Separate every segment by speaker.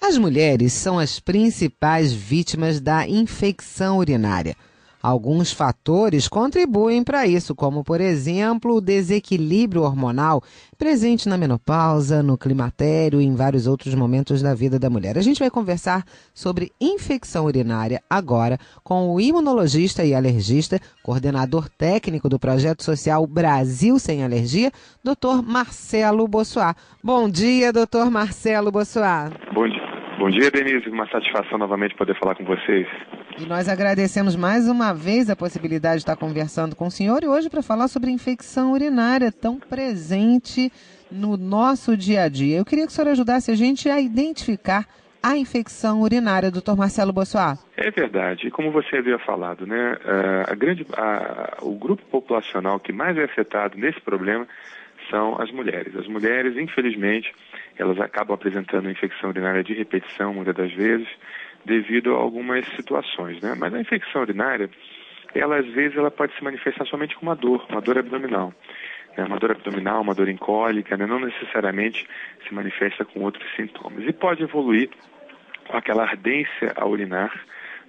Speaker 1: As mulheres são as principais vítimas da infecção urinária. Alguns fatores contribuem para isso, como, por exemplo, o desequilíbrio hormonal presente na menopausa, no climatério e em vários outros momentos da vida da mulher. A gente vai conversar sobre infecção urinária agora com o imunologista e alergista, coordenador técnico do Projeto Social Brasil Sem Alergia, Dr. Marcelo Bossuat. Bom dia, Dr. Marcelo Bossuat.
Speaker 2: Bom dia, Denise. Uma satisfação novamente poder falar com vocês.
Speaker 1: E nós agradecemos mais uma vez a possibilidade de estar conversando com o senhor e hoje para falar sobre infecção urinária tão presente no nosso dia a dia. Eu queria que o senhor ajudasse a gente a identificar a infecção urinária, doutor Marcelo Bossuat.
Speaker 2: É verdade. E como você havia falado, né, o grupo populacional que mais é afetado nesse problema são as mulheres. As mulheres, infelizmente, elas acabam apresentando infecção urinária de repetição, muitas das vezes, devido a algumas situações, né? Mas a infecção urinária, ela às vezes ela pode se manifestar somente com uma dor abdominal. Né? Uma dor abdominal, uma dor em cólica, né? Não necessariamente se manifesta com outros sintomas. E pode evoluir com aquela ardência a urinar,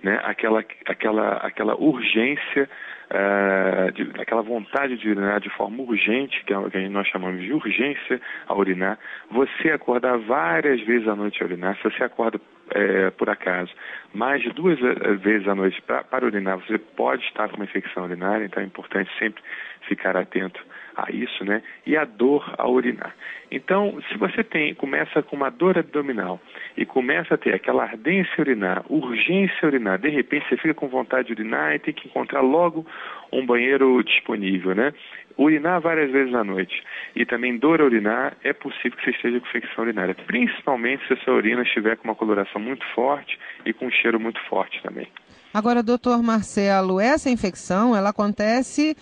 Speaker 2: né? Aquela urgência, aquela vontade de urinar de forma urgente, que nós chamamos de urgência a urinar. Você acordar várias vezes à noite a urinar. Se você acorda por acaso mais de 2 vezes à noite para urinar, você pode estar com uma infecção urinária, então é importante sempre ficar atento a isso, né? E a dor ao urinar. Então, se você começa com uma dor abdominal e começa a ter aquela ardência urinar, urgência urinar, de repente você fica com vontade de urinar e tem que encontrar logo um banheiro disponível, né? Urinar várias vezes à noite e também dor a urinar, é possível que você esteja com infecção urinária, principalmente se a sua urina estiver com uma coloração muito forte e com um cheiro muito forte também.
Speaker 1: Agora, doutor Marcelo, essa infecção, ela acontece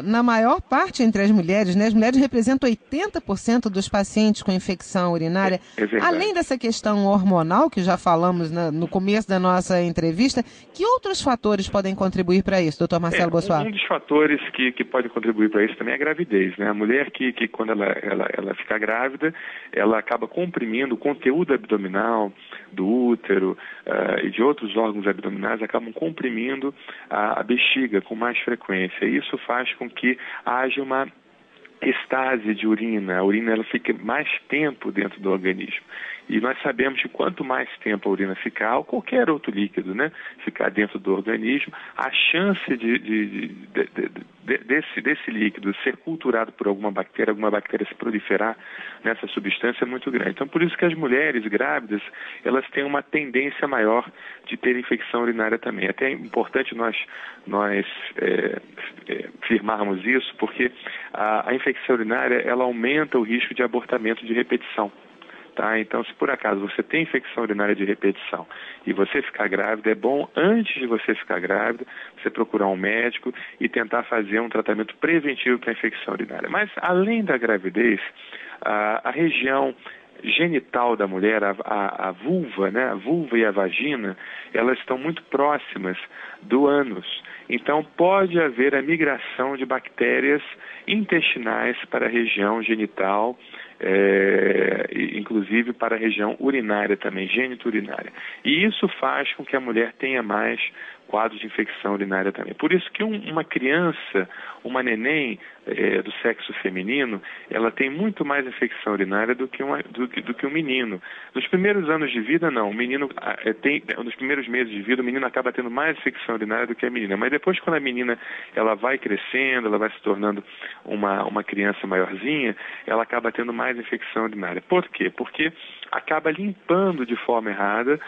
Speaker 1: na maior parte entre as mulheres, né? As mulheres representam 80% dos pacientes com infecção urinária. Além dessa questão hormonal, que já falamos no começo da nossa entrevista, que outros fatores podem contribuir para isso, doutor Marcelo Bossuat?
Speaker 2: Um dos fatores que pode contribuir para isso também é a gravidez, né? A mulher que quando ela fica grávida, ela acaba comprimindo o conteúdo abdominal do útero e de outros órgãos abdominais, acabam comprimindo a bexiga com mais frequência. Isso faz com que haja uma estase de urina. A urina ela fica mais tempo dentro do organismo. E nós sabemos que quanto mais tempo a urina ficar, ou qualquer outro líquido, né, ficar dentro do organismo, a chance desse líquido ser culturado por alguma bactéria se proliferar nessa substância é muito grande. Então, por isso que as mulheres grávidas, elas têm uma tendência maior de ter infecção urinária também. Até é importante nós firmarmos isso, porque a infecção urinária, ela aumenta o risco de abortamento de repetição. Tá? Então, se por acaso você tem infecção urinária de repetição e você ficar grávida, é bom, antes de você ficar grávida, você procurar um médico e tentar fazer um tratamento preventivo para a infecção urinária. Mas, além da gravidez, a região genital da mulher, a vulva, né? A vulva e a vagina, elas estão muito próximas do ânus. Então, pode haver a migração de bactérias intestinais para a região genital, inclusive para a região urinária também, gênito-urinária. E isso faz com que a mulher tenha mais quadros de infecção urinária também. Por isso que uma criança, uma neném do sexo feminino, ela tem muito mais infecção urinária do que um menino. Nos primeiros anos de vida, não. O menino nos primeiros meses de vida, o menino acaba tendo mais infecção urinária do que a menina. Mas depois, quando a menina ela vai crescendo, ela vai se tornando uma criança maiorzinha, ela acaba tendo mais infecção urinária. Por quê? Porque acaba limpando de forma errada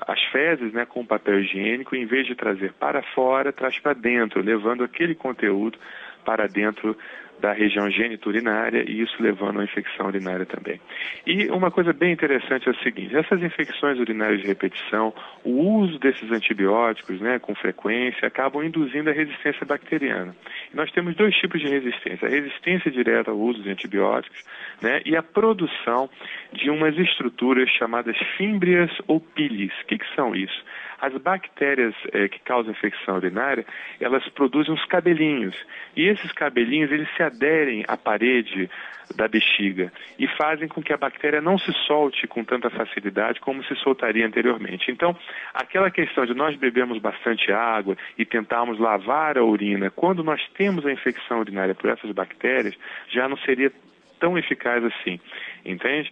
Speaker 2: as fezes, né, com papel higiênico, em vez de trazer para fora, traz para dentro, levando aquele conteúdo para dentro da região geniturinária e isso levando a uma infecção urinária também. E uma coisa bem interessante é o seguinte, essas infecções urinárias de repetição, o uso desses antibióticos, né, com frequência, acabam induzindo a resistência bacteriana. E nós temos 2 tipos de resistência, a resistência direta ao uso de antibióticos, né, e a produção de umas estruturas chamadas fímbrias ou pilis. O que são isso? As bactérias que causam infecção urinária, elas produzem uns cabelinhos. E esses cabelinhos, eles se aderem à parede da bexiga e fazem com que a bactéria não se solte com tanta facilidade como se soltaria anteriormente. Então, aquela questão de nós bebermos bastante água e tentarmos lavar a urina, quando nós temos a infecção urinária por essas bactérias, já não seria tão eficaz assim, entende?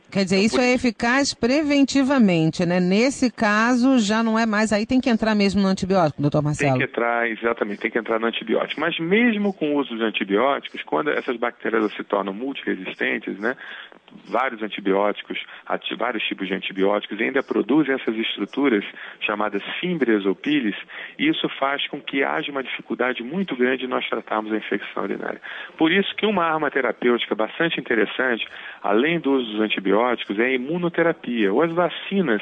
Speaker 1: Quer dizer, isso é eficaz preventivamente, né? Nesse caso, já não é mais, aí tem que entrar mesmo no antibiótico, doutor Marcelo?
Speaker 2: Tem que entrar, exatamente, tem que entrar no antibiótico. Mas mesmo com o uso de antibióticos, quando essas bactérias se tornam multiresistentes, né? Vários antibióticos, vários tipos de antibióticos, ainda produzem essas estruturas chamadas fímbrias ou piles, e isso faz com que haja uma dificuldade muito grande de nós tratarmos a infecção urinária. Por isso que uma arma terapêutica bastante interessante, além do uso dos antibióticos, é a imunoterapia, ou as vacinas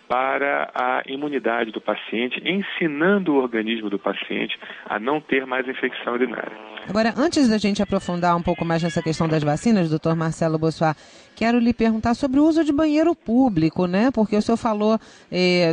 Speaker 2: para a imunidade do paciente, ensinando o organismo do paciente a não ter mais infecção urinária.
Speaker 1: Agora, antes da gente aprofundar um pouco mais nessa questão das vacinas, doutor Marcelo Bossuat, quero lhe perguntar sobre o uso de banheiro público, né? Porque o senhor falou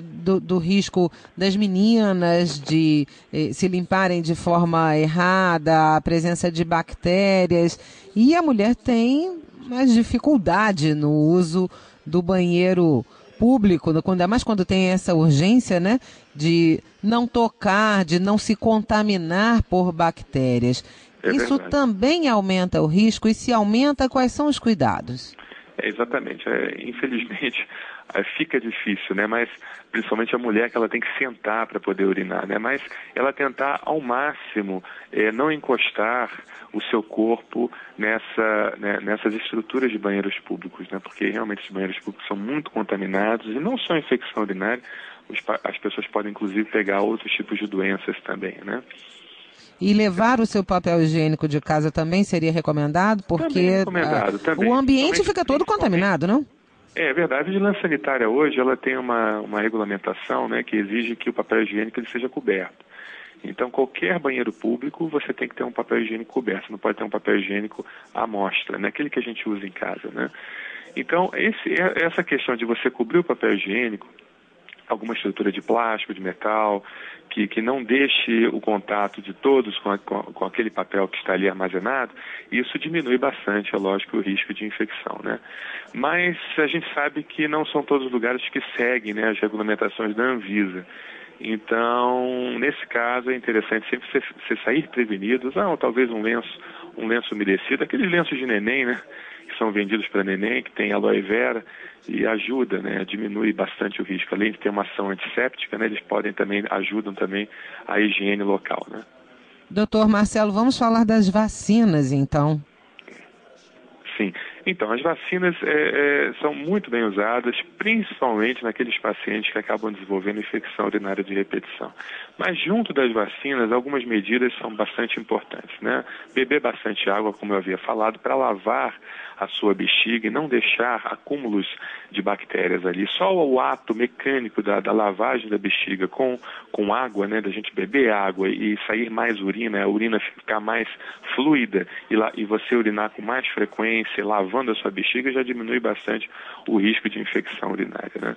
Speaker 1: do risco das meninas de se limparem de forma errada, a presença de bactérias, e a mulher tem mais dificuldade no uso do banheiro público, ainda mais quando tem essa urgência, né, de não tocar, de não se contaminar por bactérias. Isso também aumenta o risco, e se aumenta, quais são os cuidados?
Speaker 2: Exatamente. Infelizmente, fica difícil, né? Mas principalmente a mulher, que ela tem que sentar para poder urinar, né? Mas ela tentar ao máximo não encostar o seu corpo nessas estruturas de banheiros públicos, né? Porque realmente os banheiros públicos são muito contaminados, e não só infecção urinária, as pessoas podem inclusive pegar outros tipos de doenças também, né?
Speaker 1: E levar o seu papel higiênico de casa também seria recomendado? Porque o ambiente fica todo contaminado, não?
Speaker 2: É verdade. A vigilância sanitária hoje, ela tem uma regulamentação, né, que exige que o papel higiênico ele seja coberto. Então, qualquer banheiro público, você tem que ter um papel higiênico coberto. Você não pode ter um papel higiênico à mostra, né, aquele que a gente usa em casa, né? Então, essa questão de você cobrir o papel higiênico, alguma estrutura de plástico, de metal, que não deixe o contato de todos com aquele papel que está ali armazenado, isso diminui bastante, é lógico, o risco de infecção, né? Mas a gente sabe que não são todos os lugares que seguem, né, as regulamentações da Anvisa. Então, nesse caso, é interessante sempre você sair prevenido, talvez um lenço umedecido, aqueles lenços de neném, né, que são vendidos para neném, que tem aloe vera, e ajuda, né, diminui bastante o risco. Além de ter uma ação antisséptica, né, eles ajudam também a higiene local, né.
Speaker 1: Doutor Marcelo, vamos falar das vacinas, então.
Speaker 2: Sim. Então, as vacinas são muito bem usadas, principalmente naqueles pacientes que acabam desenvolvendo infecção urinária de repetição. Mas junto das vacinas, algumas medidas são bastante importantes, né? Beber bastante água, como eu havia falado, para lavar a sua bexiga e não deixar acúmulos de bactérias ali. Só o ato mecânico da lavagem da bexiga com água, né, da gente beber água e sair mais urina, a urina ficar mais fluida e você urinar com mais frequência, lavando a sua bexiga, já diminui bastante o risco de infecção urinária, né?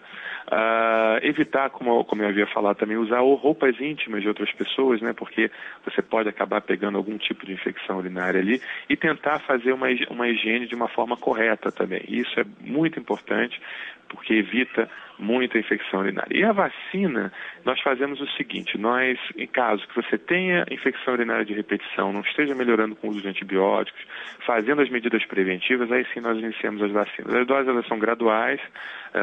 Speaker 2: Evitar, como eu havia falado também, usar roupas íntimas de outras pessoas, né, porque você pode acabar pegando algum tipo de infecção urinária ali, e tentar fazer uma higiene de uma forma correta também. Isso é muito importante, porque evita muita infecção urinária. E a vacina, nós fazemos o seguinte: em caso que você tenha infecção urinária de repetição, não esteja melhorando com o uso de antibióticos, fazendo as medidas preventivas, aí sim nós iniciamos as vacinas. As doses, elas são graduais,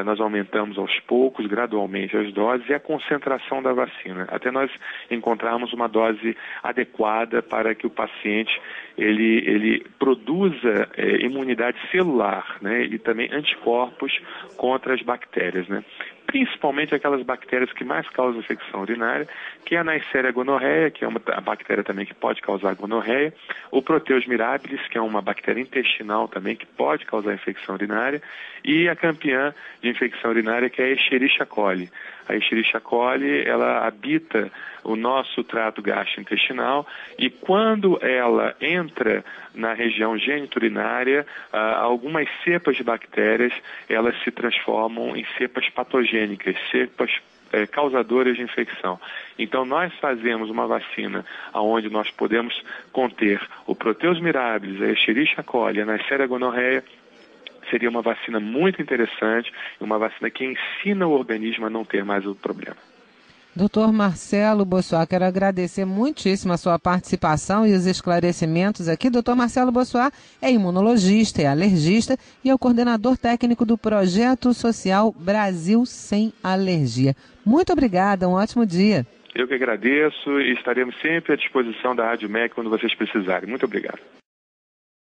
Speaker 2: nós aumentamos aos poucos, gradualmente, as doses e a concentração da vacina, até nós encontrarmos uma dose adequada para que o paciente ele produza imunidade celular, né, e também anticorpos contra as bactérias, né? Principalmente aquelas bactérias que mais causam infecção urinária, que é a Neisseria gonorreia, que é uma bactéria também que pode causar gonorreia, o Proteus mirabilis, que é uma bactéria intestinal também que pode causar infecção urinária, e a campeã de infecção urinária, que é a Escherichia coli. A Escherichia coli, ela habita o nosso trato gastrointestinal, e quando ela entra na região geniturinária, algumas cepas de bactérias, elas se transformam em cepas patogênicas, cepas causadoras de infecção. Então, nós fazemos uma vacina onde nós podemos conter o Proteus mirabilis, a Escherichia coli, a Neisseria gonorreia. Seria uma vacina muito interessante, uma vacina que ensina o organismo a não ter mais o problema.
Speaker 1: Dr. Marcelo Bossuat, quero agradecer muitíssimo a sua participação e os esclarecimentos aqui. Dr. Marcelo Bossuat é imunologista, é alergista e é o coordenador técnico do Projeto Social Brasil Sem Alergia. Muito obrigada, um ótimo dia.
Speaker 2: Eu que agradeço e estaremos sempre à disposição da Rádio MEC quando vocês precisarem. Muito obrigado.